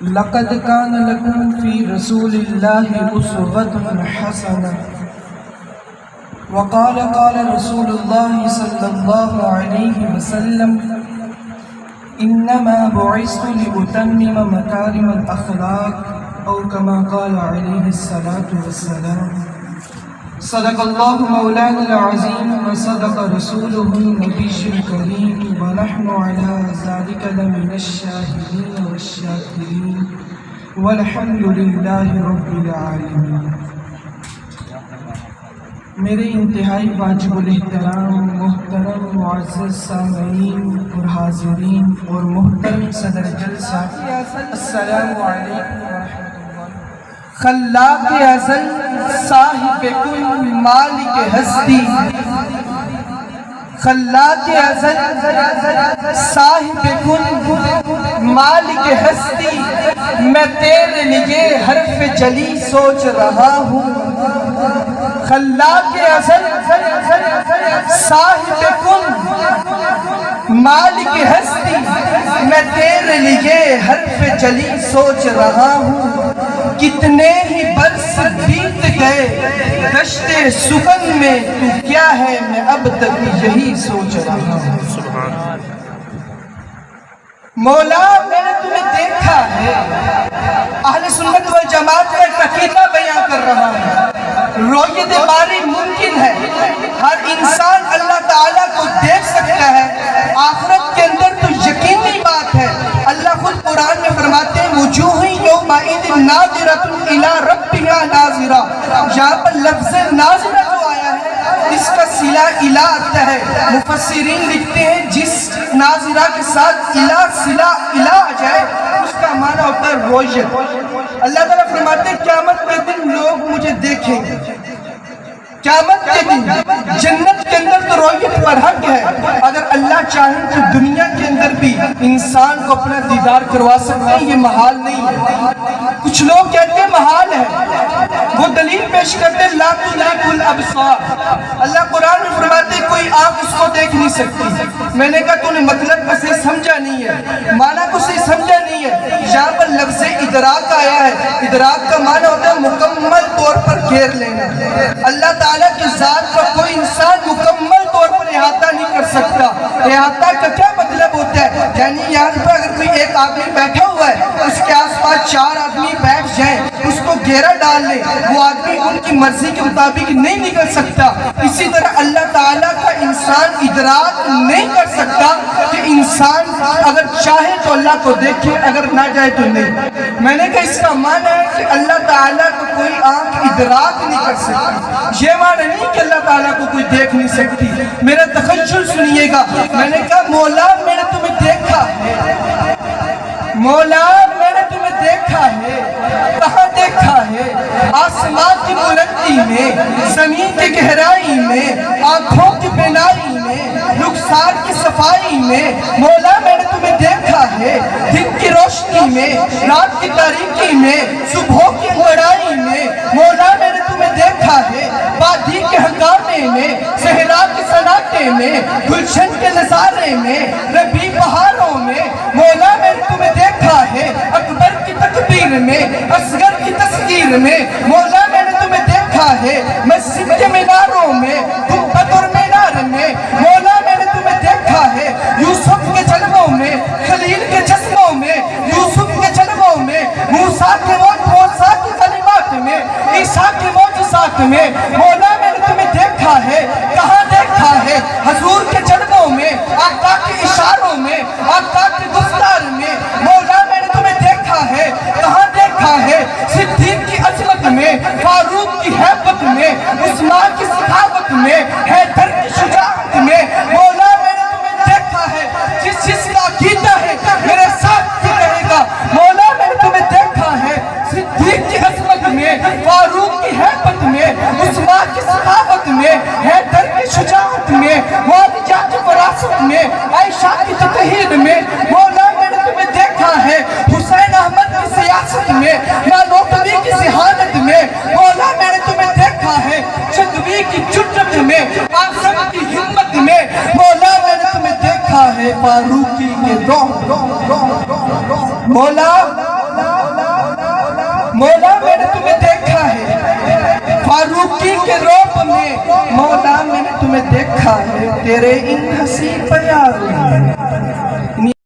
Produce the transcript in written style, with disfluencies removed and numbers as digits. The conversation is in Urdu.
لقد كان لكم في رسول الله أسوة حسنة قال رسول الله صلى الله عليه وسلم إنما بعثت لأتمم مكارم الأخلاق أو كما قال عليه الصلاة والسلام. صدق الله مولانا العظيم وصدق رسوله النبي الكريم ونحن على ذلك لمن الشاهدين والشاكرين والحمد لله رب العالمين. میرے انتہائی واجب الاحترام محترم معزز سامعین اور حاضرین اور محترم صدر جلسہ، السلام علیکم ورحمۃ اللہ. خلاق ازل صاحب کل مالک ہستی، خلاق ازل صاحب کل مالک ہستی، میں تیرے لیے حرف جلی سوچ رہا ہوں. خلاق ازل صاحب کل مالک ہستی، میں تیرے لیے حرف جلی سوچ رہا ہوں. کتنے ہی برس بیت گئے دشت سخن میں، تو کیا ہے میں اب تک یہی سوچ رہا ہوں. مولا میں نے تمہیں دیکھا ہے، اہل سنت والجماعت کا ایک عقیدہ بیان کر رہا ہوں. رویت باری ممکن ہے، ہر انسان اللہ تعالیٰ کو دیکھ سکتا ہے، آخرت کے اندر تو یقینی بات ہے. اللہ خود قرآن میں فرماتے ہیں وجوہ یومئذ ناظرۃ الی ربہا ناظرہ. یہاں پر لفظ ناظرہ جو آیا ہے اس کا صلہ الی آتا ہے. مفسرین لکھتے ہیں جس ناظرہ کے ساتھ الی صلہ الی آ جائے اس کا معنی ہوتا ہے رویت. اللہ تعالیٰ فرماتے ہیں قیامت کے دن لوگ مجھے دیکھیں گے. قیامت کے دن جنت کے اندر تو رویت پر حق ہے، اگر اللہ چاہیں تو دنیا کے اندر بھی انسان کو اپنا دیدار کروا سکتے ہیں. یہ محال نہیں ہے. کچھ لوگ کہتے ہیں محال ہے، وہ دلیل پیش کرتے ہیں لا تدرک الابصار. اللہ قرآن میں فرماتے ہیں کوئی آنکھ اس کو دیکھ نہیں سکتی. میں نے کہا تو نے مطلب کو صحیح سمجھا نہیں ہے، معنی کو صحیح سمجھا نہیں ہے. یہاں پر لفظ ادراک آیا ہے. ادراک کا معنی ہوتا ہے مکمل طور پر گھیر لینا. اللہ تعالیٰ کی ذات کا کوئی انسان مکمل طور پر احاطہ نہیں کر سکتا. احاطہ کا کیا مطلب ہوتا ہے؟ یعنی یہاں پر اگر کوئی ایک آدمی بیٹھا ہوا ہے، اس کے آس پاس 4 آدمی بیٹھ جائیں، اس کو گھیرا ڈال لیں، وہ آدمی ان کی مرضی کے مطابق نہیں نکل سکتا. اسی طرح اللہ تعالیٰ کا انسان ادراک نہیں کر سکتا کہ انسان اگر چاہے تو اللہ کو دیکھے، اگر نہ جائے تو نہیں. میں نے کہا اس کا معنی ہے کہ اللہ تعالیٰ کو کوئی آنکھ ادراک نہیں کر سکتی. یہ معنی نہیں کہ اللہ تعالیٰ کو کوئی دیکھ نہیں سکتی. میرا تخیل سنیے گا. میں نے کہا مولا میں نے تمہیں دیکھا ہے، مولا میں نے تمہیں دیکھا ہے. کہاں دیکھا ہے؟ آسمان کی بلندی میں، زمین کی گہرائی میں، آنکھوں کی بینائی میں، رخسار کی صفائی میں. مولا میں نے تمہیں دیکھا ہے دن کی روشنی میں، رات کی تاریکی میں، صبح کی انگڑائی میں. مولا میں نے تمہیں دیکھا ہے وادی کے ہنگامے میں، صحرا کے سناٹے میں، گلشن کے نظارے میں، ربیع بہاروں میں. مولا میں نے تمہیں دیکھا ہے اکبر کی تکبیر میں، اصغر کی تصغیر میں. مولا میں نے تمہیں دیکھا ہے مسجد کے میناروں میں، گنبد اور مینار میں. مولا میں نے تمہیں دیکھا ہے یوسف کے جلووں میں، خلیل کے جسموں میں، یوسف کے جلووں میں، موسیٰ کے موسیٰ کی کلمات میں، عیسیٰ کے معجزات میں. مولا میں نے تمہیں دیکھا ہے. کہاں دیکھا ہے؟ حضور کے جلووں میں، آقا کے اشاروں میں، آقا کے گفتار میں. مولا میں نے تمہیں دیکھا ہے. کہاں دیکھا ہے؟ صدیق کی عظمت میں، فاروق کی ہیبت میں، عثمان کی سخاوت میں، حیدر کی شجاعت میں. مولا میں نے تمہیں دیکھا ہے. جس کا عقیدہ ہے میرے ساتھ ہی رہے گا. مولا میں نے تمہیں دیکھا ہے صدیق کی عظمت میں، فاروق کی ہیبت میں، عثمان کی سخاوت میں، حیدر کی شجاعت میں، معاویہ کی وراثت میں، عائشہ کی تطہیر میں. مولا میں نے تمہیں دیکھا ہے، فاروقی کے روپ میں مولا میں نے تمہیں دیکھا ہے، تیرے ان حسین پیاروں میں